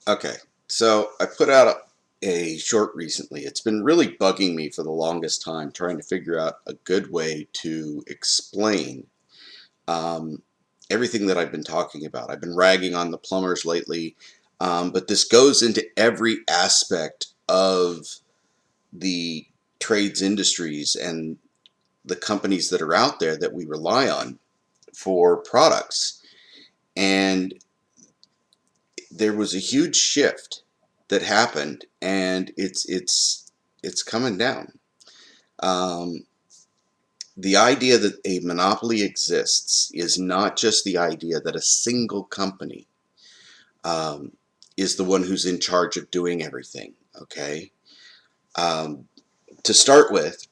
Okay, so I put out a short recently. It's been really bugging me for the longest time, trying to figure out a good way to explain um, everything that I've been talking about. I've been ragging on the plumbers lately, but this goes into every aspect of the trades industries and the companies that are out there that we rely on for products. And there was a huge shift that happened, and it's coming down. Um, the idea that a monopoly exists is not just the idea that a single company um, is the one who's in charge of doing everything. Okay, um, to start with,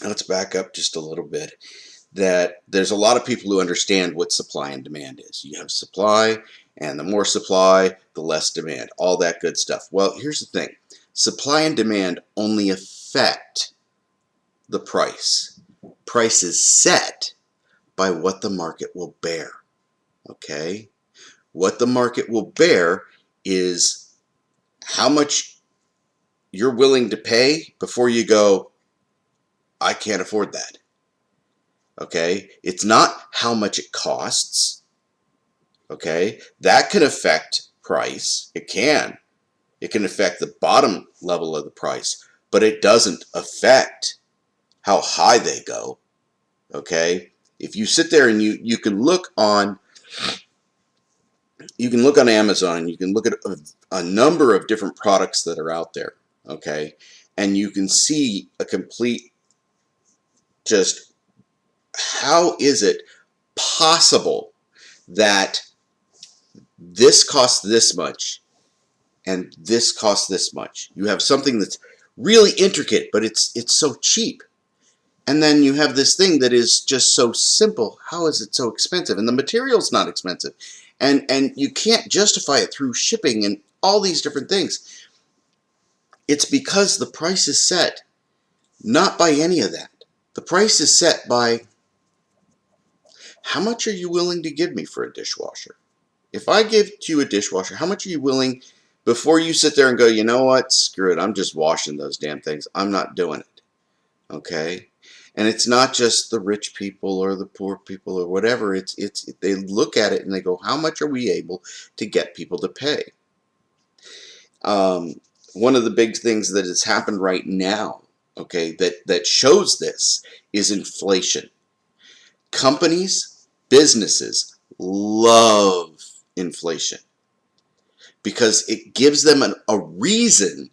let's back up just a little bit. That there's a lot of people who understand what supply and demand is. You have supply, and the more supply, the less demand, all that good stuff. Well, here's the thing. Supply and demand only affect the price. Price is set by what the market will bear, okay? What the market will bear is how much you're willing to pay before you go, I can't afford that, okay? It's not how much it costs. Okay, that can affect price. It can. It can affect the bottom level of the price, but it doesn't affect how high they go. Okay, if you sit there and you can look on Amazon, and you can look at a number of different products that are out there. Okay, and you can see a complete, just how is it possible that this costs this much and this costs this much. You have something that's really intricate, but it's so cheap. And then you have this thing that is just so simple. How is it so expensive? And the material's not expensive. And you can't justify it through shipping and all these different things. It's because the price is set not by any of that. The price is set by how much are you willing to give me for a dishwasher? If I give you a dishwasher, how much are you willing, before you sit there and go, you know what, screw it, I'm just washing those damn things. I'm not doing it. Okay? And it's not just the rich people or the poor people or whatever. It's they look at it and they go, how much are we able to get people to pay? Um, One of the big things that has happened right now, okay, that shows this is inflation. Companies, businesses love inflation because it gives them a reason,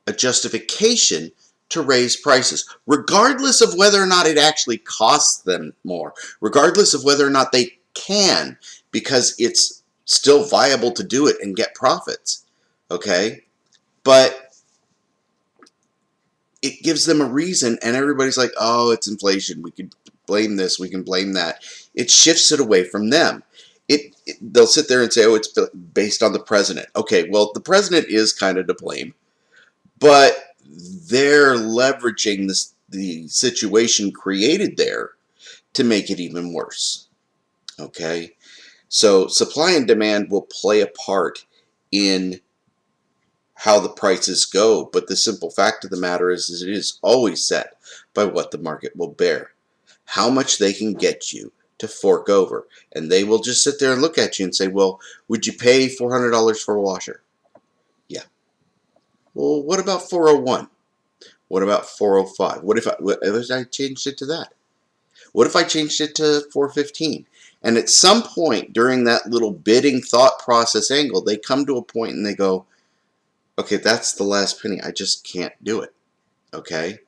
a justification to raise prices, regardless of whether or not it actually costs them more, regardless of whether or not they can, because it's still viable to do it and get profits. Okay? But it gives them a reason, and everybody's like, oh, it's inflation. We can blame this, we can blame that. It shifts it away from them. They'll sit there and say, oh, it's based on the president. Okay, well, the president is kind of to blame, but they're leveraging the situation created there to make it even worse. Okay, so supply and demand will play a part in how the prices go, but the simple fact of the matter is it is always set by what the market will bear, how much they can get you to fork over. And they will just sit there and look at you and say, well, would you pay $400 for a washer? Yeah. Well, what about 401? What about 405? What if I changed it to that? What if I changed it to 415? And at some point during that little bidding thought process angle, they come to a point and they go, okay, that's the last penny. I just can't do it. Okay?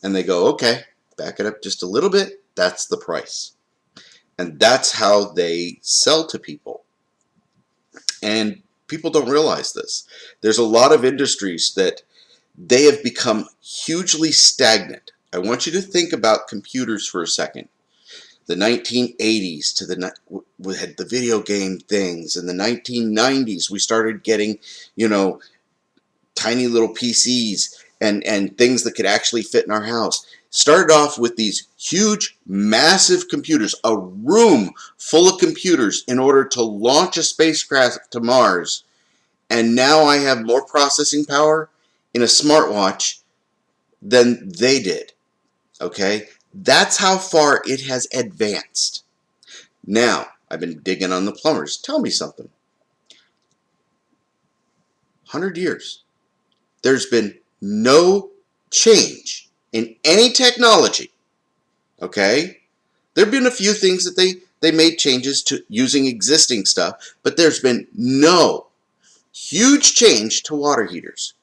And they go, okay, back it up just a little bit. That's the price. And that's how they sell to people. And people don't realize this. There's a lot of industries that they have become hugely stagnant. I want you to think about computers for a second. The 1980s we had the video game things. In the 1990s, we started getting, you know, tiny little PCs and things that could actually fit in our house. Started off with these huge, massive computers, a room full of computers in order to launch a spacecraft to Mars. And now I have more processing power in a smartwatch than they did. Okay? That's how far it has advanced. Now, I've been digging on the plumbers. Tell me something. 100 years. There's been no change in any technology. Okay? There have been a few things that they made changes to using existing stuff, but there's been no huge change to water heaters.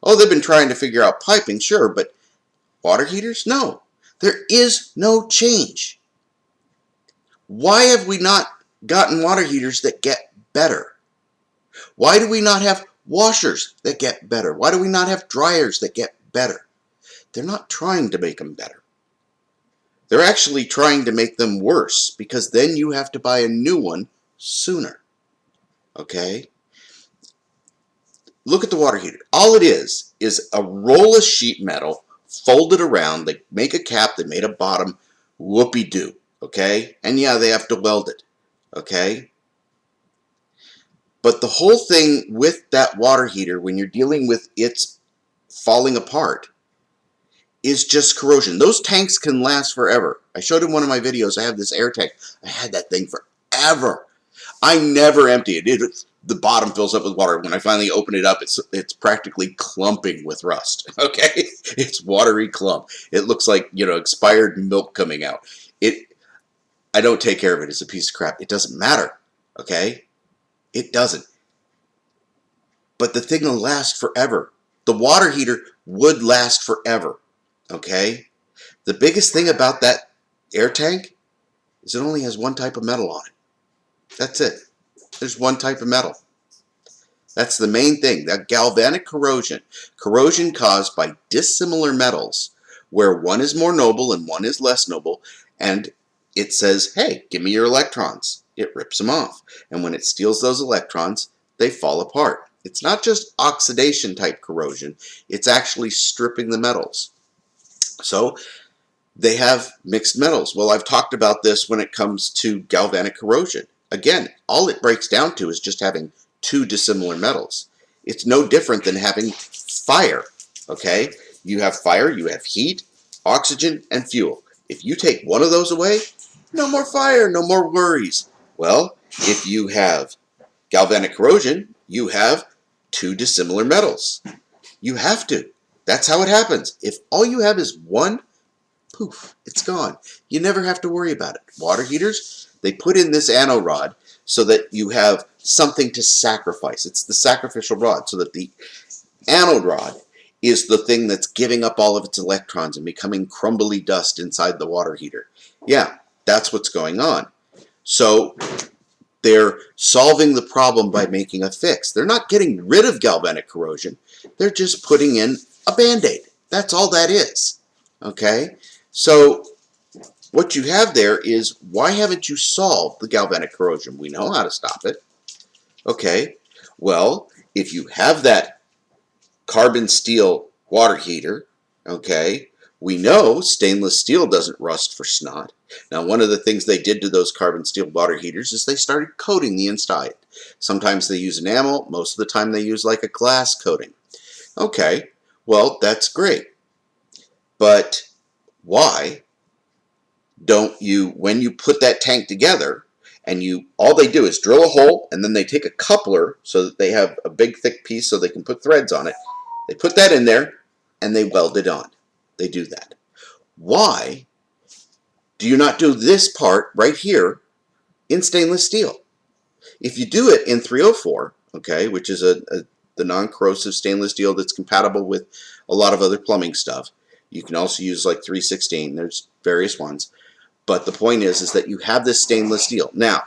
Oh, they've been trying to figure out piping, sure, but water heaters? No. There is no change. Why have we not gotten water heaters that get better? Why do we not have washers that get better? Why do we not have dryers that get better? They're not trying to make them better. They're actually trying to make them worse, because then you have to buy a new one sooner. Okay? Look at the water heater. All it is a roll of sheet metal folded around. They make a cap, they made a bottom, whoopee-doo. Okay? And yeah, they have to weld it. Okay? But the whole thing with that water heater, when you're dealing with its falling apart, is just corrosion. Those tanks can last forever. I showed in one of my videos, I have this air tank. I had that thing forever. I never empty it. The bottom fills up with water. When I finally open it up, it's practically clumping with rust. Okay? It's watery clump. It looks like, expired milk coming out. I don't take care of it. It's a piece of crap. It doesn't matter. Okay? It doesn't. But the thing will last forever. The water heater would last forever. Okay? The biggest thing about that air tank is it only has one type of metal on it. That's it. There's one type of metal. That's the main thing. That galvanic corrosion. Corrosion caused by dissimilar metals, where one is more noble and one is less noble, and it says, hey, give me your electrons. It rips them off. And when it steals those electrons, they fall apart. It's not just oxidation type corrosion. It's actually stripping the metals. So they have mixed metals. Well, I've talked about this when it comes to galvanic corrosion. Again, all it breaks down to is just having two dissimilar metals. It's no different than having fire, okay? You have fire, you have heat, oxygen, and fuel. If you take one of those away, no more fire, no more worries. Well, if you have galvanic corrosion, you have two dissimilar metals. You have to. That's how it happens. If all you have is one, poof, it's gone. You never have to worry about it. Water heaters, they put in this anode rod so that you have something to sacrifice. It's the sacrificial rod, so that the anode rod is the thing that's giving up all of its electrons and becoming crumbly dust inside the water heater. Yeah, that's what's going on. So they're solving the problem by making a fix. They're not getting rid of galvanic corrosion. They're just putting in a Band-Aid. That's all that is. Okay? So what you have there is, why haven't you solved the galvanic corrosion? We know how to stop it. Okay, well, if you have that carbon steel water heater, okay, we know stainless steel doesn't rust for snot. Now, one of the things they did to those carbon steel water heaters is they started coating the inside. Sometimes they use enamel. Most of the time they use like a glass coating. Okay, well, that's great. But why don't you, when you put that tank together, and all they do is drill a hole, and then they take a coupler so that they have a big thick piece so they can put threads on it. They put that in there, and they weld it on. They do that. Why do you not do this part right here in stainless steel? If you do it in 304, okay, which is the non-corrosive stainless steel that's compatible with a lot of other plumbing stuff. You can also use like 316. There's various ones. But the point is that you have this stainless steel. Now,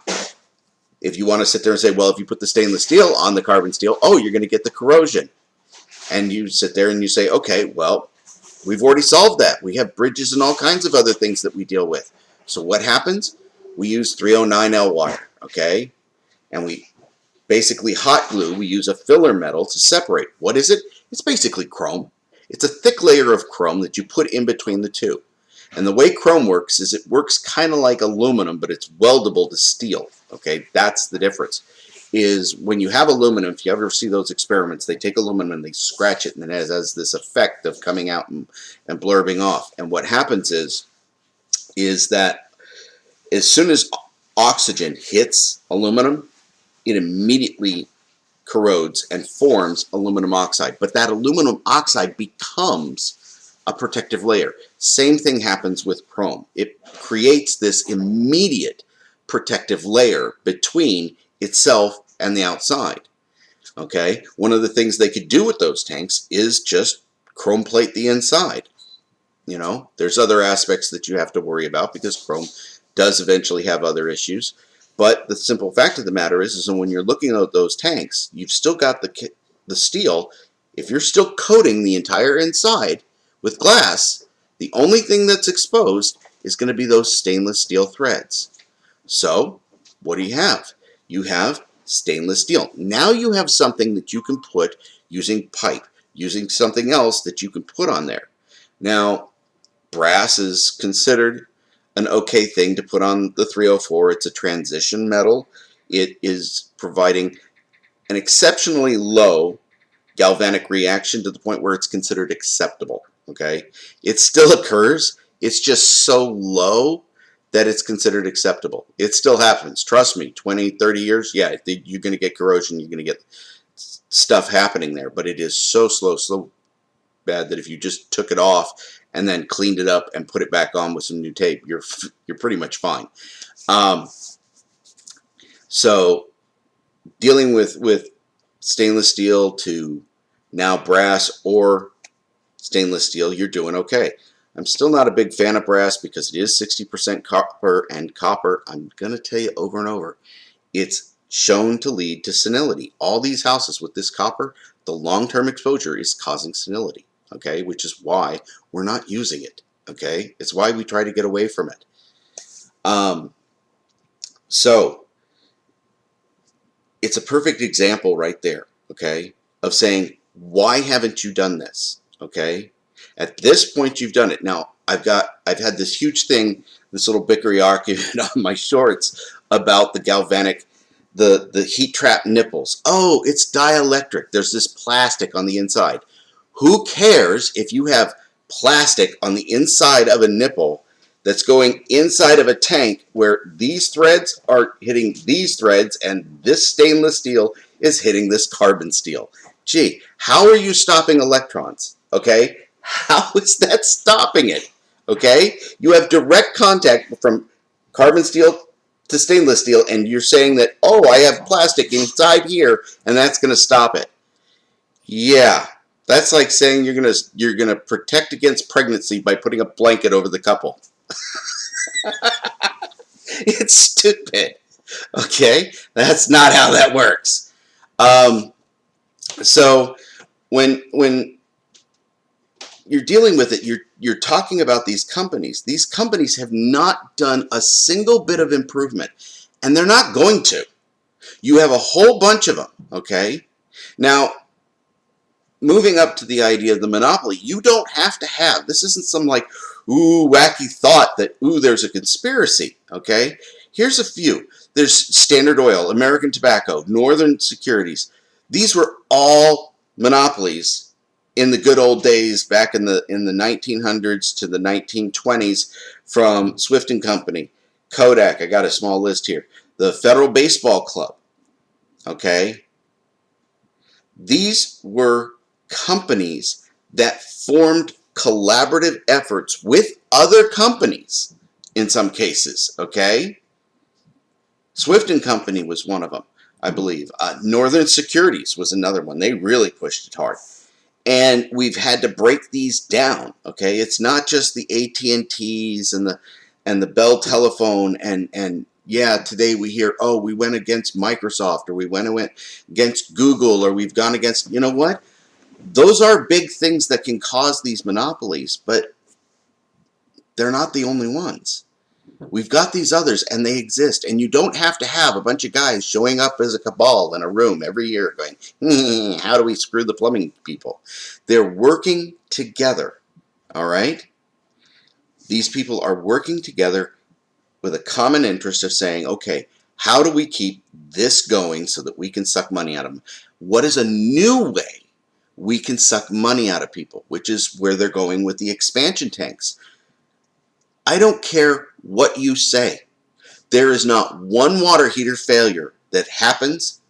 if you want to sit there and say, well, if you put the stainless steel on the carbon steel, oh, you're going to get the corrosion. And you sit there and you say, okay, well, we've already solved that. We have bridges and all kinds of other things that we deal with. So what happens? We use 309L wire, okay? And we basically hot glue. We use a filler metal to separate. What is it? It's basically chrome. It's a thick layer of chrome that you put in between the two. And the way chrome works is it works kind of like aluminum, but it's weldable to steel. Okay, that's the difference. is when you have aluminum, if you ever see those experiments, they take aluminum and they scratch it, and then it has this effect of coming out and blurbing off. And what happens is that as soon as oxygen hits aluminum, it immediately corrodes and forms aluminum oxide. But that aluminum oxide becomes a protective layer. Same thing happens with chrome. It creates this immediate protective layer between itself and the outside. Okay, one of the things they could do with those tanks is just chrome plate the inside. You know, there's other aspects that you have to worry about because chrome does eventually have other issues. But the simple fact of the matter is when you're looking at those tanks, you've still got the steel. If you're still coating the entire inside with glass, the only thing that's exposed is going to be those stainless steel threads. So, what do you have? You have stainless steel. Now you have something that you can put using pipe, using something else that you can put on there. Now, brass is considered an okay thing to put on the 304. It's a transition metal. It is providing an exceptionally low galvanic reaction to the point where it's considered acceptable. Okay, it still occurs. It's just so low that it's considered acceptable. It still happens. Trust me, 20, 30 years, yeah, you're going to get corrosion. You're going to get stuff happening there. But it is so slow, so bad that if you just took it off and then cleaned it up and put it back on with some new tape, you're pretty much fine. So dealing with stainless steel to now brass or stainless steel, you're doing okay. I'm still not a big fan of brass because it is 60% copper, and copper, I'm going to tell you over and over, it's shown to lead to senility. All these houses with this copper, the long-term exposure is causing senility, okay, which is why we're not using it, okay? It's why we try to get away from it. So it's a perfect example right there, okay, of saying, why haven't you done this, okay? At this point, you've done it. Now, I've had this huge thing, this little bickery argument on my shorts about the galvanic, the heat trap nipples. Oh, it's dielectric. There's this plastic on the inside. Who cares if you have plastic on the inside of a nipple that's going inside of a tank where these threads are hitting these threads and this stainless steel is hitting this carbon steel? Gee, how are you stopping electrons? Okay? How is that stopping it? Okay? You have direct contact from carbon steel to stainless steel, and you're saying that, oh, I have plastic inside here, and that's going to stop it. Yeah, that's like saying you're gonna protect against pregnancy by putting a blanket over the couple. It's stupid. Okay, that's not how that works. So when you're dealing with it, you're talking about these companies. These companies have not done a single bit of improvement, and they're not going to. You have a whole bunch of them. Okay, now moving up to the idea of the monopoly, you don't have to have. This isn't some like wacky thought that there's a conspiracy. Okay, here's a few. There's Standard Oil, American Tobacco, Northern Securities. These were all monopolies in the good old days back in the 1900s to the 1920s, from Swift and Company, Kodak. I got a small list here. The Federal Baseball Club. Okay, these were companies that formed collaborative efforts with other companies in some cases. Okay, Swift and Company was one of them, I believe. Northern Securities was another one. They really pushed it hard. And we've had to break these down. Okay, it's not just the AT&Ts and the Bell Telephone and yeah, today we hear, oh, we went against Microsoft, or we went against Google, or we've gone against, you know what? Those are big things that can cause these monopolies, but they're not the only ones. We've got these others, and they exist, and you don't have to have a bunch of guys showing up as a cabal in a room every year going, how do we screw the plumbing people? They're working together, all right? These people are working together with a common interest of saying, okay, How do we keep this going so that we can suck money out of them? What is a new way we can suck money out of people, which is where they're going with the expansion tanks? I don't care what you say. There is not one water heater failure that happens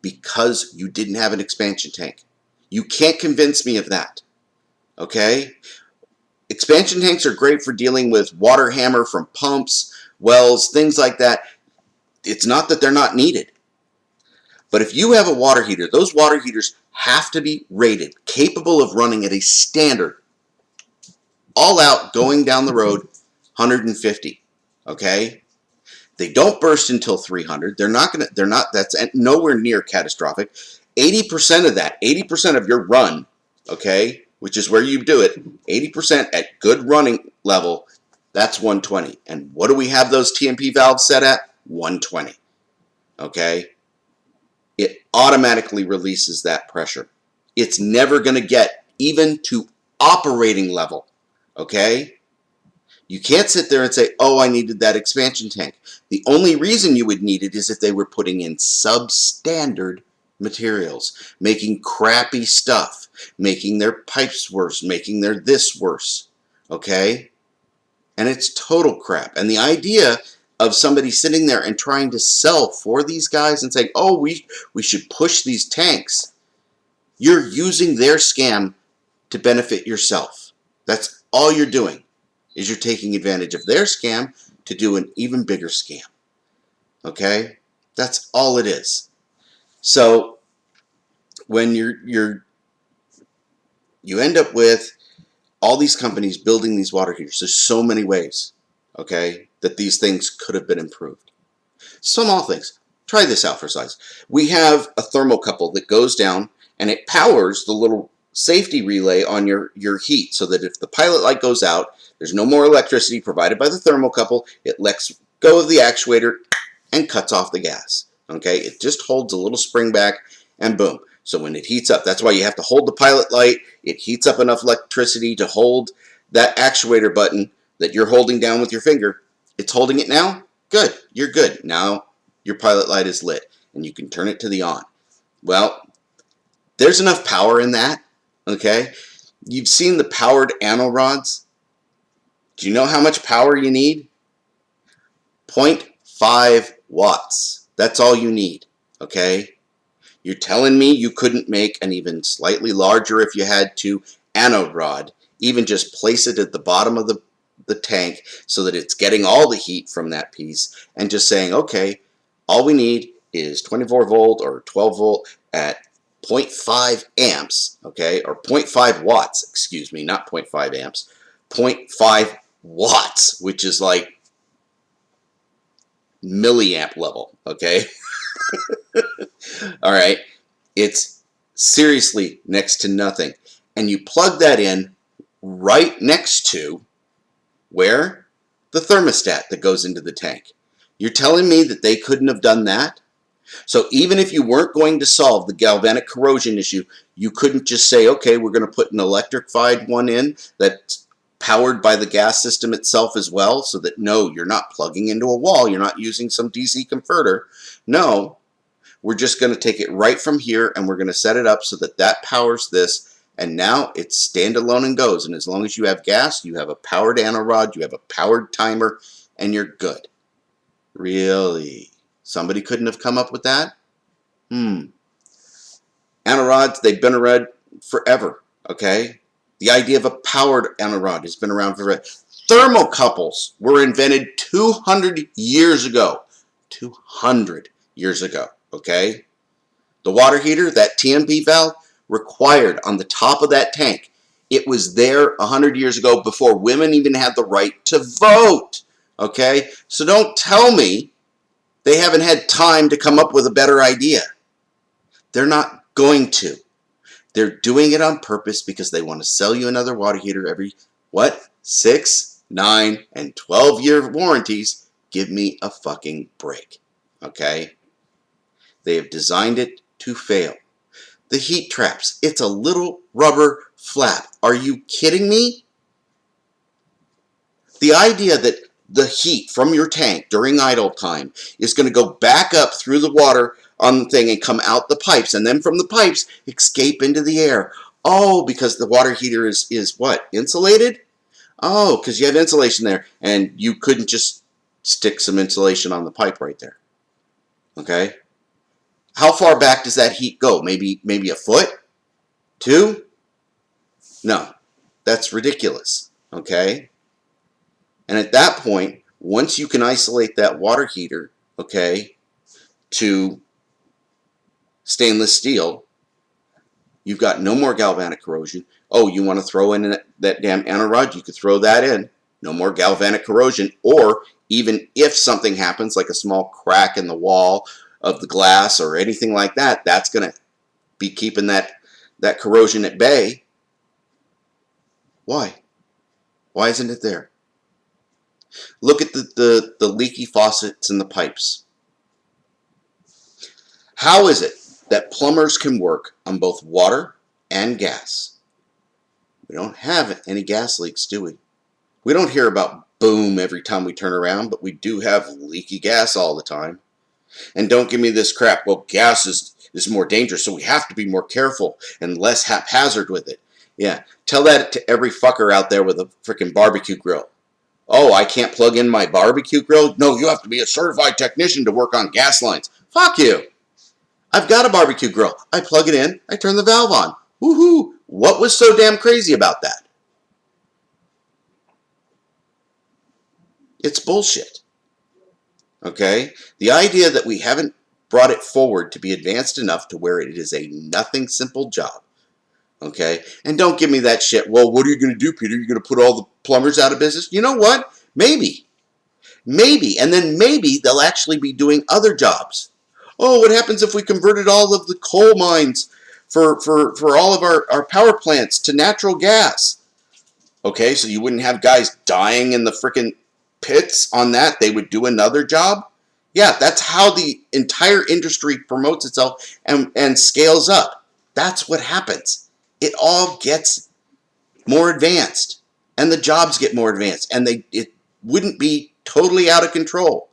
because you didn't have an expansion tank. You can't convince me of that. Okay? Expansion tanks are great for dealing with water hammer from pumps, wells, things like that. It's not that they're not needed. But if you have a water heater, those water heaters have to be rated, capable of running at a standard, all out, going down the road, 150. Okay? They don't burst until 300. That's nowhere near catastrophic. 80% of that, 80% of your run, okay, which is where you do it, 80% at good running level, that's 120. And what do we have those TMP valves set at? 120. Okay? It automatically releases that pressure. It's never going to get even to operating level. Okay? You can't sit there and say, oh, I needed that expansion tank. The only reason you would need it is if they were putting in substandard materials, making crappy stuff, making their pipes worse, making their this worse. Okay? And it's total crap. And the idea of somebody sitting there and trying to sell for these guys and saying, oh, we should push these tanks, you're using their scam to benefit yourself. That's all you're doing, is you're taking advantage of their scam to do an even bigger scam. Okay? That's all it is. So when you end up with all these companies building these water heaters, there's so many ways, okay, that these things could have been improved. Small things. Try this out for size. We have a thermocouple that goes down and it powers the little safety relay on your heat, so that if the pilot light goes out, there's no more electricity provided by the thermocouple. It lets go of the actuator and cuts off the gas. Okay, it just holds a little spring back and boom. So when it heats up, that's why you have to hold the pilot light. It heats up enough electricity to hold that actuator button that you're holding down with your finger. It's holding it now? Good, you're good. Now your pilot light is lit and you can turn it to the on. Well, there's enough power in that, okay? You've seen the powered rods. Do you know how much power you need? 0.5 watts. That's all you need, okay? You're telling me you couldn't make an even slightly larger, if you had to, anode rod, even just place it at the bottom of the tank so that it's getting all the heat from that piece, and just saying, okay, all we need is 24 volt or 12 volt at 0.5 amps, okay, or 0.5 watts, excuse me, not 0.5 amps, 0.5 watts, which is like milliamp level, okay? All right, it's seriously next to nothing. And you plug that in right next to where? The thermostat that goes into the tank. You're telling me that they couldn't have done that? So even if you weren't going to solve the galvanic corrosion issue, you couldn't just say, okay, we're going to put an electrified one in that's powered by the gas system itself as well, so that no, you're not plugging into a wall, you're not using some DC converter. No, we're just going to take it right from here and we're going to set it up so that that powers this, and now it's standalone and goes. And as long as you have gas, you have a powered rod, you have a powered timer, and you're good. Really? Somebody couldn't have come up with that? Anorods, they've been around forever, okay? The idea of a powered anorod has been around forever. Thermocouples were invented 200 years ago. 200 years ago, okay? The water heater, that TMP valve, required on the top of that tank. It was there 100 years ago before women even had the right to vote, okay? So don't tell me they haven't had time to come up with a better idea. They're not going to. They're doing it on purpose because they want to sell you another water heater every, what, 6, 9, and 12-year warranties. Give me a fucking break, okay? They have designed it to fail. The heat traps, it's a little rubber flap. Are you kidding me? The idea that the heat from your tank during idle time is going to go back up through the water on the thing and come out the pipes, and then from the pipes escape into the air. Oh, because the water heater is what? Insulated? Oh, because you have insulation there, and you couldn't just stick some insulation on the pipe right there. Okay? How far back does that heat go? Maybe a foot? 2? No. That's ridiculous. Okay? And at that point, once you can isolate that water heater, okay, to stainless steel, you've got no more galvanic corrosion. Oh, you want to throw in that damn anti-rod? You could throw that in. No more galvanic corrosion. Or even if something happens, like a small crack in the wall of the glass or anything like that, that's going to be keeping that corrosion at bay. Why? Why isn't it there? Look at the leaky faucets in the pipes. How is it that plumbers can work on both water and gas? We don't have any gas leaks, do we? We don't hear about boom every time we turn around, but we do have leaky gas all the time. And don't give me this crap, well, gas is more dangerous, so we have to be more careful and less haphazard with it. Yeah, tell that to every fucker out there with a freaking barbecue grill. Oh, I can't plug in my barbecue grill? No, you have to be a certified technician to work on gas lines. Fuck you. I've got a barbecue grill. I plug it in. I turn the valve on. Woohoo. What was so damn crazy about that? It's bullshit. Okay? The idea that we haven't brought it forward to be advanced enough to where it is a nothing simple job. Okay? And don't give me that shit. Well, what are you going to do, Peter? You're going to put all the plumbers out of business? You know what? Maybe. Maybe. And then maybe they'll actually be doing other jobs. Oh, what happens if we converted all of the coal mines for all of our power plants to natural gas? Okay, so you wouldn't have guys dying in the frickin' pits on that. They would do another job. Yeah, that's how the entire industry promotes itself and scales up. That's what happens. It all gets more advanced, and the jobs get more advanced, and it wouldn't be totally out of control.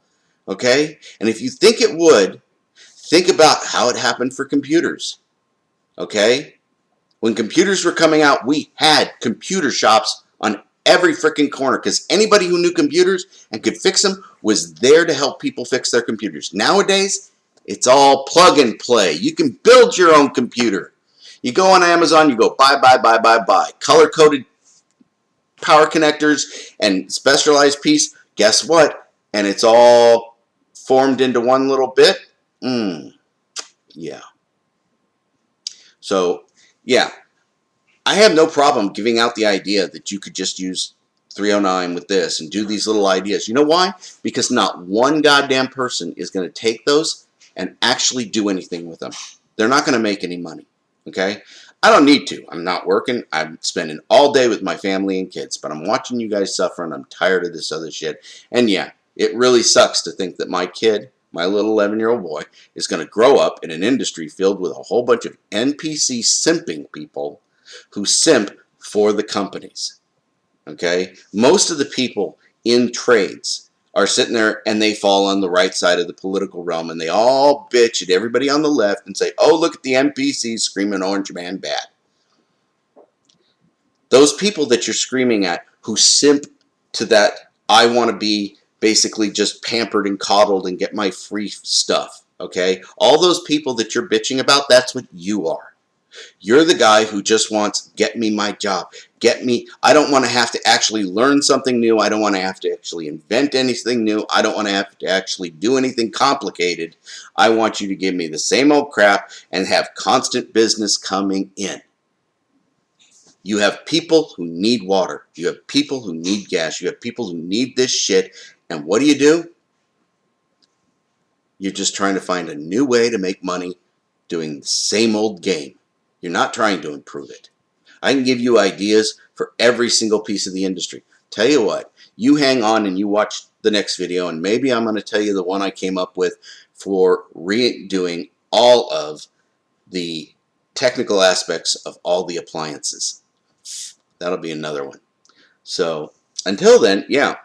Okay? And if you think it would, think about how it happened for computers. Okay? When computers were coming out, we had computer shops on every freaking corner because anybody who knew computers and could fix them was there to help people fix their computers. Nowadays, it's all plug and play. You can build your own computer. You go on Amazon, you go buy. Color-coded power connectors and specialized piece. Guess what? And it's all formed into one little bit. Yeah. So, yeah. I have no problem giving out the idea that you could just use 309 with this and do these little ideas. You know why? Because not one goddamn person is going to take those and actually do anything with them. They're not going to make any money. Okay? I don't need to. I'm not working. I'm spending all day with my family and kids, but I'm watching you guys suffer and I'm tired of this other shit. And yeah, it really sucks to think that my kid, my little 11-year-old boy, is going to grow up in an industry filled with a whole bunch of NPC simping people who simp for the companies. Okay? Most of the people in trades are sitting there and they fall on the right side of the political realm and they all bitch at everybody on the left and say, oh, look at the NPCs screaming Orange Man bad. Those people that you're screaming at who simp to that, I want to be basically just pampered and coddled and get my free stuff. Okay? All those people that you're bitching about, that's what you are. You're the guy who just wants, get me my job. Get me, I don't want to have to actually learn something new. I don't want to have to actually invent anything new. I don't want to have to actually do anything complicated. I want you to give me the same old crap and have constant business coming in. You have people who need water. You have people who need gas. You have people who need this shit. And what do? You're just trying to find a new way to make money doing the same old game. You're not trying to improve it. I can give you ideas for every single piece of the industry. Tell you what, you hang on and you watch the next video and maybe I'm going to tell you the one I came up with for redoing all of the technical aspects of all the appliances. That'll be another one. So until then, yeah,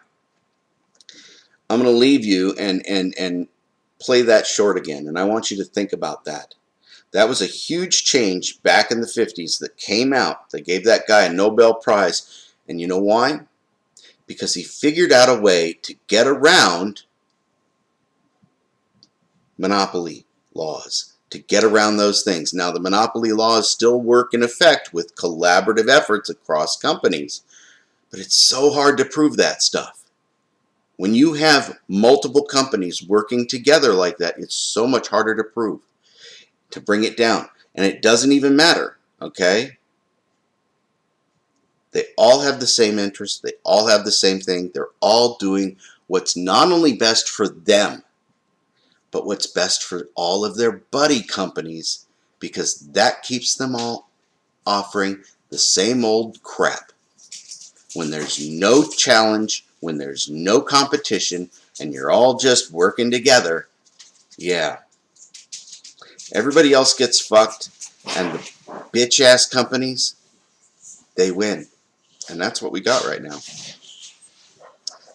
I'm going to leave you and play that short again, and I want you to think about that. That was a huge change back in the 50s that came out. They gave that guy a Nobel Prize. And you know why? Because he figured out a way to get around monopoly laws, to get around those things. Now, the monopoly laws still work in effect with collaborative efforts across companies, but it's so hard to prove that stuff. When you have multiple companies working together like that, it's so much harder to prove, to bring it down. And it doesn't even matter, okay? They all have the same interests. They all have the same thing. They're all doing what's not only best for them, but what's best for all of their buddy companies, because that keeps them all offering the same old crap. When there's no challenge, when there's no competition, and you're all just working together, yeah, everybody else gets fucked, and the bitch-ass companies, they win. And that's what we got right now.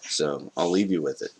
So I'll leave you with it.